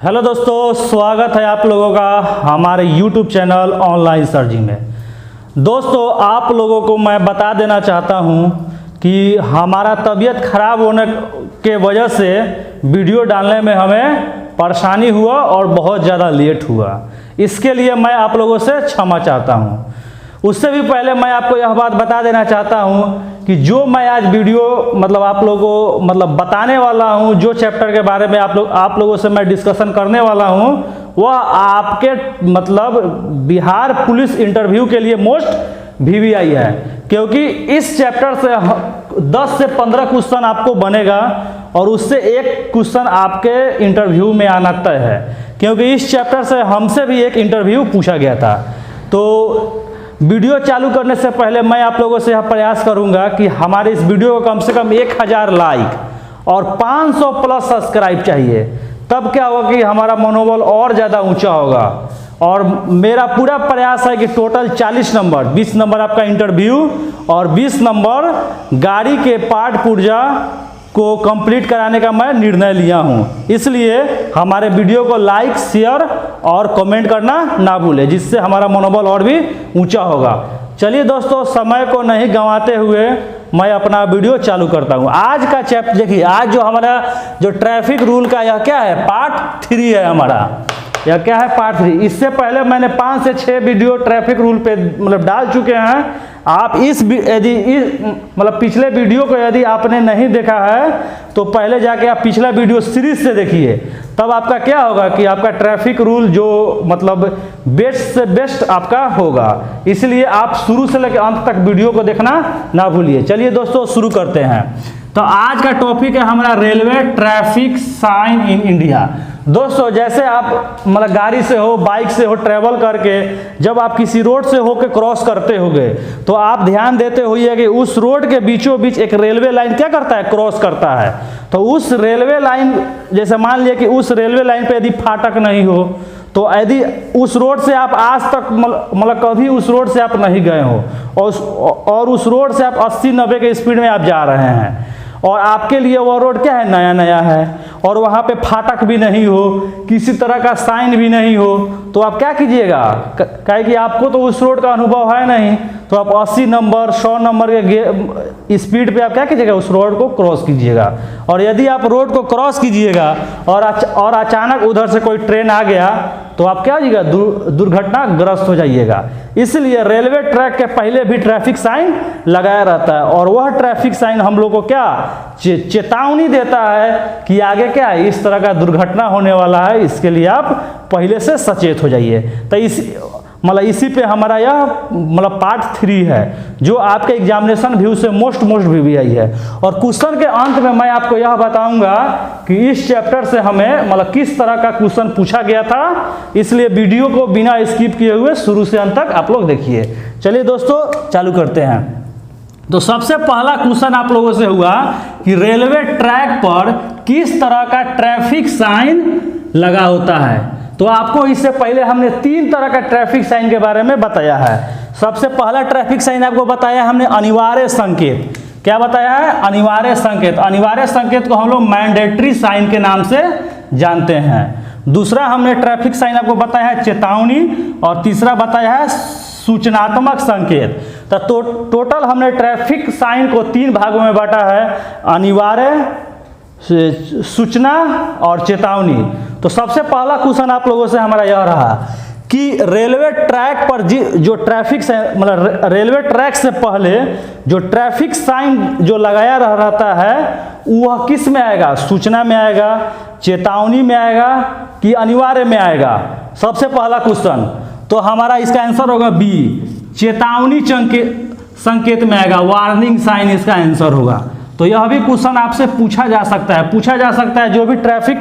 Hello दोस्तों, स्वागत है आप लोगों का हमारे YouTube चैनल ऑनलाइन सर्जी में। दोस्तों, आप लोगों को मैं बता देना चाहता हूं कि हमारा तबीयत खराब होने के वजह से वीडियो डालने में हमें परेशानी हुआ और बहुत ज़्यादा लेट हुआ। इसके लिए मैं आप लोगों से क्षमा चाहता हूं। उससे भी पहले मैं आपको यह बात बता देना चाहता हूं कि जो मैं आज वीडियो आप लोगों को बताने वाला हूं, जो चैप्टर के बारे में आप लोगों से मैं डिस्कशन करने वाला हूं, वह आपके बिहार पुलिस इंटरव्यू के लिए मोस्ट VVI है। क्योंकि इस चैप्टर से 10 से 15 क्वेश्चन आपको बनेगा और उससे एक क्वेश्चन आपके इंटरव्यू में आना तय है। क्योंकि इस चैप्टर से हमसे भी एक इंटरव्यू पूछा गया था। तो वीडियो चालू करने से पहले मैं आप लोगों से यह प्रयास करूंगा कि हमारे इस वीडियो को कम से कम 1000 लाइक और 500 प्लस सब्सक्राइब चाहिए। तब क्या होगा कि हमारा मनोबल और ज़्यादा ऊंचा होगा। और मेरा पूरा प्रयास है कि टोटल 40 नंबर, 20 नंबर आपका इंटरव्यू और 20 नंबर गाड़ी के पार्ट पुर्जा को कंप्लीट कराने का मैं निर्णय लिया हूं। इसलिए हमारे वीडियो को लाइक, शेयर और कमेंट करना ना भूलें, जिससे हमारा मनोबल और भी ऊंचा होगा। चलिए दोस्तों, समय को नहीं गंवाते हुए मैं अपना वीडियो चालू करता हूं। आज का चैप्टर देखिए, आज जो हमारा ट्रैफिक रूल का यह क्या है, पार्ट 3 है हमारा। यह क्या है, पार्ट 3। इससे पहले मैंने 5 से 6 वीडियो ट्रैफिक रूल पे डाल चुके हैं। आप पिछले वीडियो को यदि आपने नहीं देखा है तो पहले जाके आप पिछला वीडियो सीरीज से देखिए। तब आपका क्या होगा कि आपका ट्रैफिक रूल जो बेस्ट से बेस्ट आपका होगा। इसलिए आप शुरू से लेकर अंत तक वीडियो को देखना ना भूलिए। चलिए दोस्तों, शुरू करते हैं। तो आज का टॉपिक है हमारा railway traffic sign in India. दोस्तों, जैसे आप गाड़ी से हो, बाइक से हो, ट्रैवल करके जब आप किसी रोड से होकर क्रॉस करते होगे तो आप ध्यान देते होइए कि उस रोड के बीचों बीच एक रेलवे लाइन क्या करता है, क्रॉस करता है। तो उस रेलवे लाइन, जैसे मान लिया कि उस रेलवे लाइन पे यदि फाटक नहीं हो, तो यदि उस रोड से आप आज तक कभी उस रोड से आप नहीं गए हो और उस रोड से आप 80-90 के स्पीड में आप जा रहे हैं और आपके लिए वो रोड क्या है, नया नया है और वहाँ पे फाटक भी नहीं हो, किसी तरह का साइन भी नहीं हो, तो आप क्या कीजिएगा, कहे कि आपको तो उस रोड का अनुभव है नहीं, तो आप 80 नंबर 100 नंबर के स्पीड पे आप क्या कीजिएगा, उस रोड को क्रॉस कीजिएगा। और यदि आप रोड को क्रॉस कीजिएगा और अचानक उधर से कोई ट्रेन आ गया तो आप क्या होइएगा, दुर्घटनाग्रस्त हो जाइएगा। इसलिए रेलवे ट्रैक के पहले भी ट्रैफिक साइन लगाया रहता है और वह ट्रैफिक साइन हम लोग को क्या चेतावनी देता है कि आगे क्या है, इस तरह का दुर्घटना होने वाला है। इसके लिए आप पहले से सचेत हो जाइए। तो इसी पे हमारा यह पार्ट 3 है, जो आपके एग्जामिनेशन व्यू से मोस्ट VVI है। और क्वेश्चन के अंत में मैं आपको यह बताऊंगा कि इस चैप्टर से हमें किस तरह का क्वेश्चन पूछा गया था। इसलिए वीडियो को बिना स्किप किए हुए शुरू से अंत तक आप लोग देखिए। चलिए दोस्तों, चालू करते हैं। तो सबसे पहला क्वेश्चन आप लोगों से हुआ कि रेलवे ट्रैक पर किस तरह का ट्रैफिक साइन लगा होता है। तो आपको इससे पहले हमने 3 तरह का ट्रैफिक साइन के बारे में बताया है। सबसे पहला ट्रैफिक साइन आपको बताया हमने अनिवार्य संकेत। क्या बताया है, अनिवार्य संकेत। अनिवार्य संकेत को हम लोग मैंडेटरी साइन के नाम से जानते हैं। दूसरा हमने ट्रैफिक साइन आपको बताया है चेतावनी और तीसरा बताया है सूचनात्मक संकेत। तो टोटल हमने ट्रैफिक साइन को 3 भागों में बांटा है, अनिवार्य, सूचना और चेतावनी। तो सबसे पहला क्वेश्चन आप लोगों से हमारा यह रहा कि रेलवे ट्रैक पर जो ट्रैफिक रेलवे ट्रैक से पहले जो ट्रैफिक साइन जो लगाया रहता है वह किस में आएगा, सूचना में आएगा, चेतावनी में आएगा कि अनिवार्य में आएगा। सबसे पहला क्वेश्चन, तो हमारा इसका आंसर होगा बी, चेतावनी संकेत में आएगा, वार्निंग साइन इसका आंसर होगा। तो यह भी क्वेश्चन आपसे पूछा जा सकता है। जो भी ट्रैफिक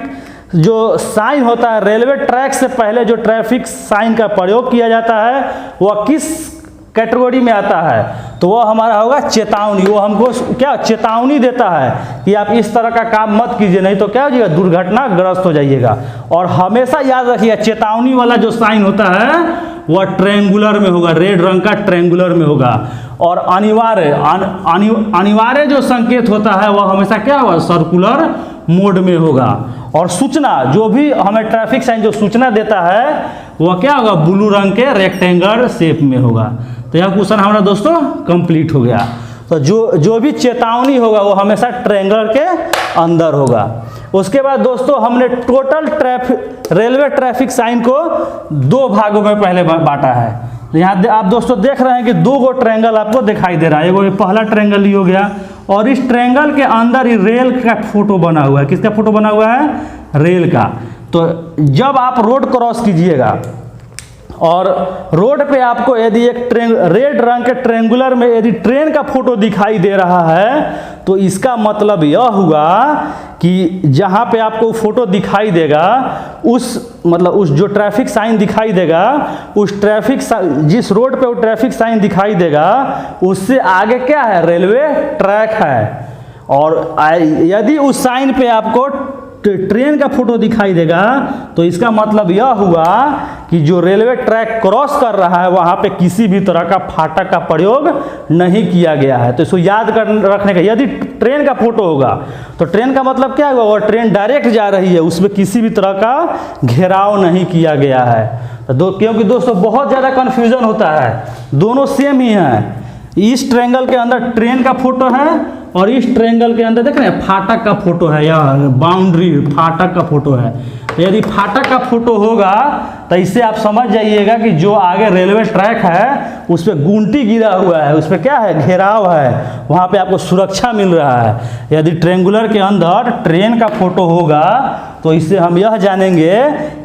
जो साइन होता है, रेलवे ट्रैक से पहले जो ट्रैफिक साइन का प्रयोग किया जाता है वह किस कैटेगरी में आता है, तो वह हमारा होगा चेतावनी। वो हमको क्या चेतावनी देता है कि आप इस तरह का काम मत कीजिए, नहीं तो क्या हो जाएगा, दुर्घटनाग्रस्त हो जाइएगा। और हमेशा याद रखिए, चेतावनी वाला जो साइन होता है वह ट्रायंगुलर में होगा, रेड रंग का ट्रायंगुलर में होगा। और अनिवार्य जो संकेत होता है वह हमेशा क्या होगा, सर्कुलर मोड में होगा। और सूचना जो भी हमें ट्रैफिक साइन जो सूचना देता है वह क्या होगा, ब्लू रंग के रेक्टेंगल शेप में होगा। तो यह क्वेश्चन हमारा दोस्तों कंप्लीट हो गया। तो जो भी चेतावनी होगा वो हमेशा ट्रायंगल के अंदर होगा। उसके बाद दोस्तों हमने टोटल रेलवे ट्रैफिक साइन को दो भागों में पहले बांटा है। यहाँ आप दोस्तों देख रहे हैं कि दो गो ट्रायंगल आपको दिखाई दे रहा है। वो पहला ट्रायंगल ही हो गया और इस ट्रायंगल के अंदर ही रेल का फोटो बना हुआ है। किसका फोटो बना हुआ है, रेल का। तो जब आप रोड क्रॉस कीजिएगा और रोड पे आपको यदि एक रेड रंग के ट्रायंगुलर में यदि ट्रेन का फोटो दिखाई दे रहा है तो इसका मतलब यह हुआ कि जहाँ पे आपको फोटो दिखाई देगा उस जो ट्रैफिक साइन दिखाई देगा उस जिस रोड पे वो ट्रैफिक साइन दिखाई देगा उससे आगे क्या है, रेलवे ट्रैक है। और यदि उस साइन पे आपको ट्रेन का फोटो दिखाई देगा तो इसका मतलब यह हुआ कि जो रेलवे ट्रैक क्रॉस कर रहा है वहां पे किसी भी तरह का फाटक का प्रयोग नहीं किया गया है। तो इसको याद रखने का, यदि ट्रेन का फोटो होगा तो ट्रेन का मतलब क्या होगा, और ट्रेन डायरेक्ट जा रही है उसमें किसी भी तरह का घेराव नहीं किया गया है। तो क्योंकि दोस्तों बहुत ज़्यादा कन्फ्यूजन होता है, दोनों सेम ही हैं। इस ट्रायंगल के अंदर ट्रेन का फोटो है और इस ट्रायंगल के अंदर देख रहे हैं फाटक का फोटो है या बाउंड्री फाटक का फोटो है। तो यदि फाटक का फोटो होगा तो इससे आप समझ जाइएगा कि जो आगे रेलवे ट्रैक है उस पर गुंटी गिरा हुआ है, उस पर क्या है, घेराव है, वहाँ पे आपको सुरक्षा मिल रहा है। यदि ट्रायंगुलर के अंदर ट्रेन का फोटो होगा तो इससे हम यह जानेंगे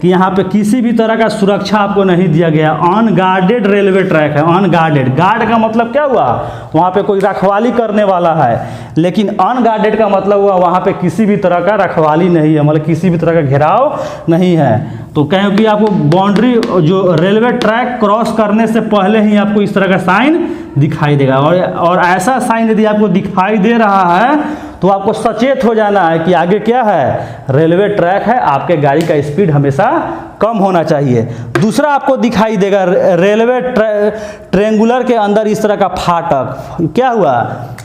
कि यहाँ पे किसी भी तरह का सुरक्षा आपको नहीं दिया गया, अनगार्डेड रेलवे ट्रैक है। अनगार्डेड, गार्ड का मतलब क्या हुआ, वहाँ पे कोई रखवाली करने वाला है, लेकिन अनगार्डेड का मतलब हुआ वहाँ पे किसी भी तरह का रखवाली नहीं है, मतलब किसी भी तरह का घेराव नहीं है। तो क्योंकि आपको बाउंड्री जो रेलवे ट्रैक क्रॉस करने से पहले ही आपको इस तरह का साइन दिखाई देगा। और ऐसा साइन यदि आपको दिखाई दे रहा है तो आपको सचेत हो जाना है कि आगे क्या है, रेलवे ट्रैक है, आपके गाड़ी का स्पीड हमेशा कम होना चाहिए। दूसरा आपको दिखाई देगा रेलवे ट्रायंगुलर के अंदर इस तरह का फाटक, क्या हुआ,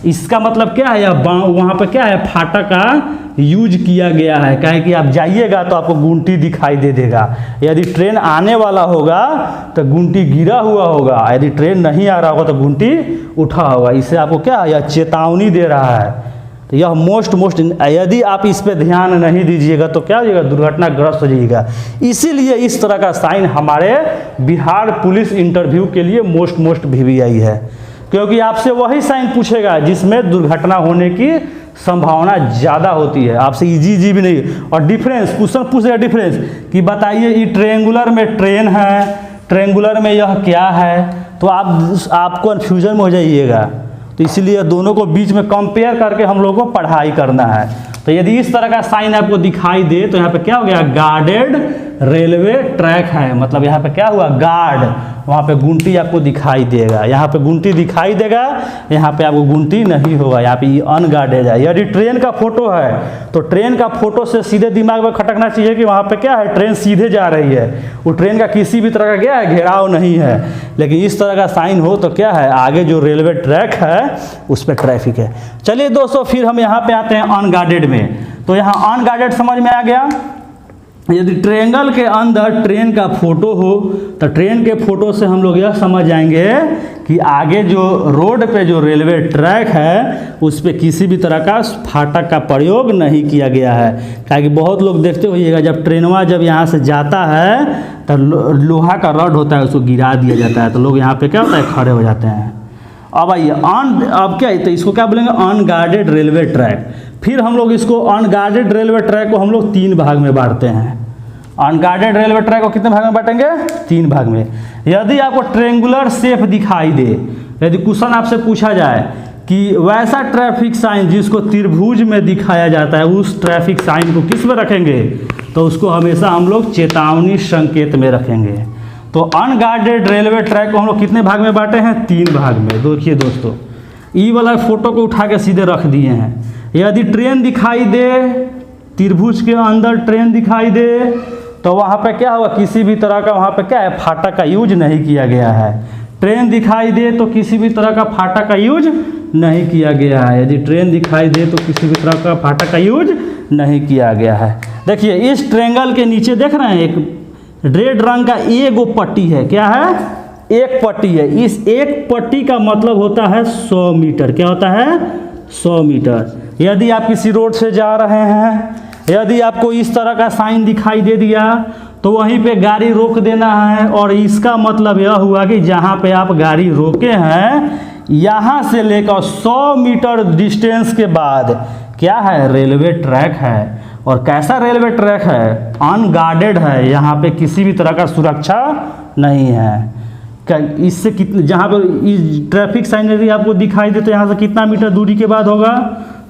इसका मतलब क्या है, या वहाँ पर क्या है, फाटक का यूज किया गया है। कहे कि आप जाइएगा तो आपको गुंटी दिखाई दे देगा। यदि ट्रेन आने वाला होगा तो गुंटी गिरा हुआ होगा, यदि ट्रेन नहीं आ रहा होगा तो गुंटी उठा होगा। इससे आपको क्या है, यह चेतावनी दे रहा है। तो यह मोस्ट यदि आप इस पे ध्यान नहीं दीजिएगा तो क्या हो जाएगा, दुर्घटनाग्रस्त हो जाइएगा। इसीलिए इस तरह का साइन हमारे बिहार पुलिस इंटरव्यू के लिए मोस्ट VVI है, क्योंकि आपसे वही साइन पूछेगा जिसमें दुर्घटना होने की संभावना ज़्यादा होती है। आपसे इजी भी नहीं। और डिफरेंस क्वेश्चन पूछेगा, डिफरेंस कि बताइए ये ट्रायंगुलर में ट्रेन है, ट्रायंगुलर में यह क्या है, तो आप कन्फ्यूजन में हो जाइएगा। तो इसलिए दोनों को बीच में कंपेयर करके हम लोगों को पढ़ाई करना है। तो यदि इस तरह का साइन आपको दिखाई दे तो यहाँ पे क्या हो गया, गार्डेड रेलवे ट्रैक है, मतलब यहाँ पे क्या हुआ, गार्ड, वहाँ पे गुंटी आपको दिखाई देगा, यहाँ पे गुंटी दिखाई देगा, यहाँ पे आपको गुंटी नहीं होगा, यहाँ पे अनगार्डेड है। यदि ट्रेन का फोटो है तो ट्रेन का फोटो से सीधे दिमाग में खटकना चाहिए कि वहाँ पे क्या है, ट्रेन सीधे जा रही है, वो ट्रेन का किसी भी तरह का क्या है, घेराव नहीं है। लेकिन इस तरह का साइन हो तो क्या है, आगे जो रेलवे ट्रैक है उस पर ट्रैफिक है। चलिए दोस्तों फिर हम यहाँ पे आते हैं अनगार्डेड में। तो यहाँ अनगार्डेड समझ में आ गया। यदि ट्रायंगल के अंदर ट्रेन का फोटो हो तो ट्रेन के फोटो से हम लोग यह समझ जाएंगे कि आगे जो रोड पे जो रेलवे ट्रैक है उस पर किसी भी तरह का फाटक का प्रयोग नहीं किया गया है। क्योंकि बहुत लोग देखते होइएगा जब ट्रेनवा जब यहाँ से जाता है तो लोहा का रॉड होता है, उसको गिरा दिया जाता है, तो लोग यहाँ पे क्या होता है, खड़े हो जाते हैं। अब आइए अब क्या है, तो इसको क्या बोलेंगे, अनगार्डेड रेलवे ट्रैक। फिर हम लोग इसको अनगार्डेड रेलवे ट्रैक को हम लोग 3 भाग में बांटते हैं। अनगार्डेड रेलवे ट्रैक को कितने भाग में बांटेंगे, 3 भाग में। यदि आपको ट्रायंगुलर शेप दिखाई दे, यदि क्वेश्चन आपसे पूछा जाए कि वैसा ट्रैफिक साइन जिसको त्रिभुज में दिखाया जाता है उस ट्रैफिक साइन को किस में रखेंगे, तो उसको हमेशा हम लोग चेतावनी संकेत में रखेंगे। तो अनगार्डेड रेलवे ट्रैक को हम लोग कितने भाग में बांटे हैं, 3 भाग में। देखिए दोस्तों, ई वाला फोटो को उठा के सीधे रख दिए हैं। यदि ट्रेन दिखाई दे, त्रिभुज के अंदर ट्रेन दिखाई दे, तो वहाँ पे क्या होगा, किसी भी तरह का वहाँ पे क्या है, फाटक का यूज नहीं किया गया है। ट्रेन दिखाई दे तो किसी भी तरह का फाटक का यूज नहीं किया गया है। यदि ट्रेन दिखाई दे तो किसी भी तरह का फाटक का यूज नहीं किया गया है। देखिए इस ट्रेंगल के नीचे देख रहे हैं एक रेड रंग का एक पट्टी है, क्या है, एक पट्टी है। इस एक पट्टी का मतलब होता है 100 मीटर। क्या होता है, 100 मीटर। यदि आप किसी रोड से जा रहे हैं, यदि आपको इस तरह का साइन दिखाई दे दिया तो वहीं पे गाड़ी रोक देना है, और इसका मतलब यह हुआ कि जहाँ पे आप गाड़ी रोके हैं यहाँ से लेकर 100 मीटर डिस्टेंस के बाद क्या है, रेलवे ट्रैक है। और कैसा रेलवे ट्रैक है, अनगार्डेड है, यहाँ पे किसी भी तरह का सुरक्षा नहीं है। इससे कितने, जहाँ पर ट्रैफिक साइन यदि आपको दिखाई दे तो यहाँ से कितना मीटर दूरी के बाद होगा,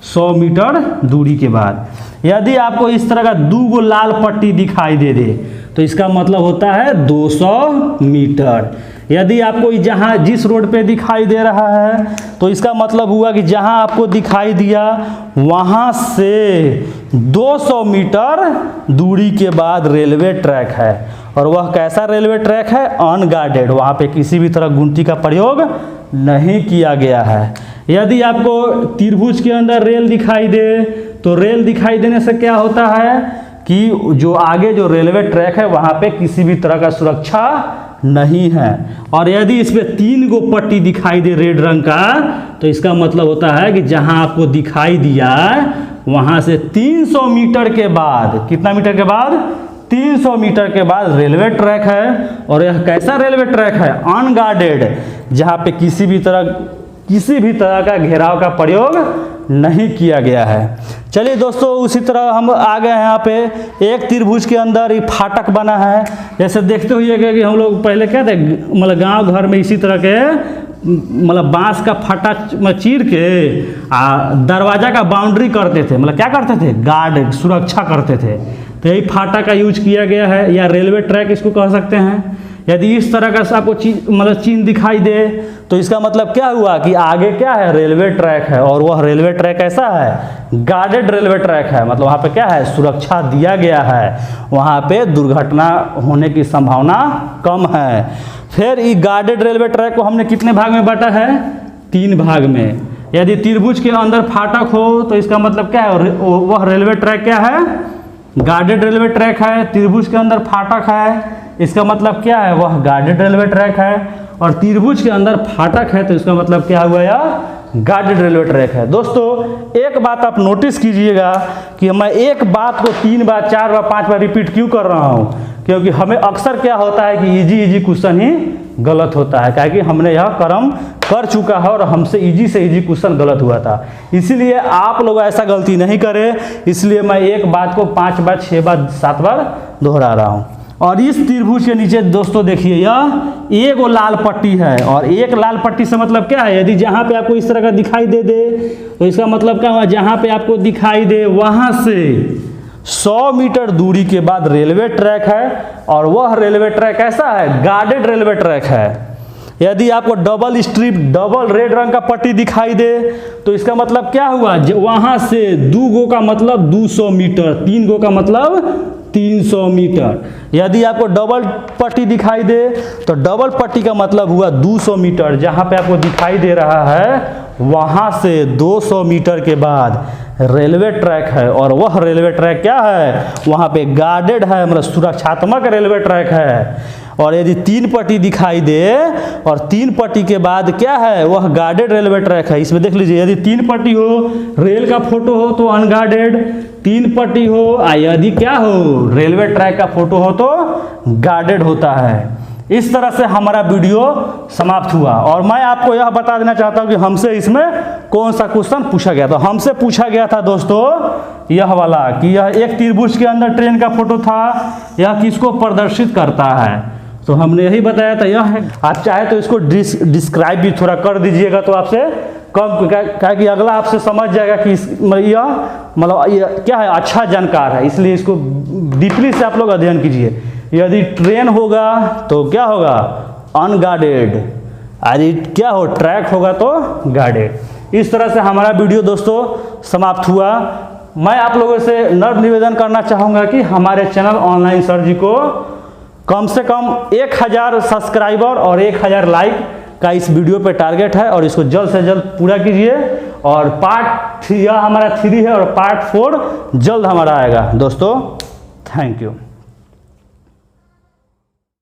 100 मीटर दूरी के बाद। यदि आपको इस तरह का 2 लाल पट्टी दिखाई दे दे तो इसका मतलब होता है 200 मीटर। यदि आपको जहाँ जिस रोड पे दिखाई दे रहा है तो इसका मतलब हुआ कि जहाँ आपको दिखाई दिया वहाँ से 200 मीटर दूरी के बाद रेलवे ट्रैक है। और वह कैसा रेलवे ट्रैक है, अनगार्डेड, वहाँ पे किसी भी तरह गुमटी का प्रयोग नहीं किया गया है। यदि आपको त्रिभुज के अंदर रेल दिखाई दे तो रेल दिखाई देने से क्या होता है कि जो आगे जो रेलवे ट्रैक है वहाँ पे किसी भी तरह का सुरक्षा नहीं है। और यदि इस पे 3 पट्टी दिखाई दे रेड रंग का तो इसका मतलब होता है कि जहाँ आपको दिखाई दिया वहाँ से 300 मीटर के बाद, कितना मीटर के बाद, 300 मीटर के बाद रेलवे ट्रैक है। और यह कैसा रेलवे ट्रैक है, अनगार्डेड, जहाँ पे किसी भी तरह का घेराव का प्रयोग नहीं किया गया है। चलिए दोस्तों, उसी तरह हम आ गए हैं यहाँ पे एक त्रिभुज के अंदर एक फाटक बना है। जैसे देखते हुए कि हम लोग पहले क्या थे, मतलब गांव घर में इसी तरह के मतलब बांस का फाटा चीर के दरवाजा का बाउंड्री करते थे, मतलब क्या करते थे, गार्ड, सुरक्षा करते थे। तो यही फाटा का यूज किया गया है, या रेलवे ट्रैक इसको कह सकते हैं। यदि इस तरह का आपको मतलब चिन्ह दिखाई दे तो इसका मतलब क्या हुआ कि आगे क्या है, रेलवे ट्रैक है। और वह रेलवे ट्रैक ऐसा है, गार्डेड रेलवे ट्रैक है, मतलब वहाँ पे क्या है, सुरक्षा दिया गया है, वहाँ पे दुर्घटना होने की संभावना कम है। फिर ये गार्डेड रेलवे ट्रैक को हमने कितने भाग में बांटा है, 3 भाग में। यदि त्रिभुज के अंदर फाटक हो तो इसका मतलब क्या है, वह रेलवे ट्रैक क्या है, गार्डेड रेलवे ट्रैक है। त्रिभुज के अंदर फाटक है, इसका मतलब क्या है, वह गार्डेड रेलवे ट्रैक है। और त्रिभुज के अंदर फाटक है तो इसका मतलब क्या हुआ, यह गार्डेड रेलवे ट्रैक है। दोस्तों एक बात आप नोटिस कीजिएगा कि मैं एक बात को 3 बार 4 बार 5 बार रिपीट क्यों कर रहा हूँ, क्योंकि हमें अक्सर क्या होता है कि इजी क्वेश्चन ही गलत होता है, क्योंकि हमने यह कर्म कर चुका है और हमसे इजी से इजी क्वेश्चन गलत हुआ था। इसीलिए आप लोग ऐसा गलती नहीं करें, इसलिए मैं एक बात को 5 बार 6 बार 7 बार दोहरा रहा हूँ। और इस त्रिभुज के नीचे दोस्तों देखिए यह एक लाल पट्टी है, और एक लाल पट्टी से मतलब क्या है, यदि जहाँ पे आपको इस तरह का दिखाई दे तो इसका मतलब क्या हुआ, जहाँ पे आपको दिखाई दे वहाँ से 100 मीटर दूरी के बाद रेलवे ट्रैक है। और वह रेलवे ट्रैक ऐसा है, गार्डेड रेलवे ट्रैक है। यदि आपको डबल स्ट्रिप, डबल रेड रंग का पट्टी दिखाई दे तो इसका मतलब क्या हुआ, वहाँ से 2 का मतलब 200 मीटर, 3 का मतलब 300 मीटर। यदि आपको डबल पट्टी दिखाई दे तो डबल पट्टी का मतलब हुआ 200 मीटर। जहाँ पे आपको दिखाई दे रहा है वहाँ से 200 मीटर के बाद रेलवे ट्रैक है। और वह रेलवे ट्रैक क्या है, वहाँ पे गार्डेड है, मतलब सुरक्षात्मक रेलवे ट्रैक है। और यदि 3 पट्टी दिखाई दे और 3 पट्टी के बाद क्या है, वह गार्डेड रेलवे ट्रैक है। इसमें देख लीजिए, यदि 3 पट्टी हो, रेल का फोटो हो तो अनगार्डेड, 3 पट्टी हो, यदि क्या हो, रेलवे ट्रैक का फोटो हो तो गार्डेड होता है। इस तरह से हमारा वीडियो समाप्त हुआ। और मैं आपको यह बता देना चाहता हूँ कि हमसे इसमें कौन सा क्वेश्चन पूछा गया था। हमसे पूछा गया था दोस्तों यह वाला, कि यह एक त्रिभुज के अंदर ट्रेन का फोटो था, यह किसको प्रदर्शित करता है। तो हमने यही बताया था, यह है। आप चाहे तो इसको डिस्क्राइब भी थोड़ा कर दीजिएगा तो आपसे कम, क्या कि अगला आपसे समझ जाएगा कि यह मतलब क्या है, अच्छा जानकार है। इसलिए इसको डीपली से आप लोग अध्ययन कीजिए। यदि ट्रेन होगा तो क्या होगा, अनगार्डेड, यदि क्या हो, ट्रैक होगा तो गार्डेड। इस तरह से हमारा वीडियो दोस्तों समाप्त हुआ। मैं आप लोगों से नम्र निवेदन करना चाहूँगा कि हमारे चैनल ऑनलाइन सर जी को कम से कम 1000 सब्सक्राइबर और 1000 लाइक का इस वीडियो पे टारगेट है, और इसको जल्द से जल्द पूरा कीजिए। और पार्ट यह हमारा 3 है और पार्ट 4 जल्द हमारा आएगा दोस्तों। Thank you.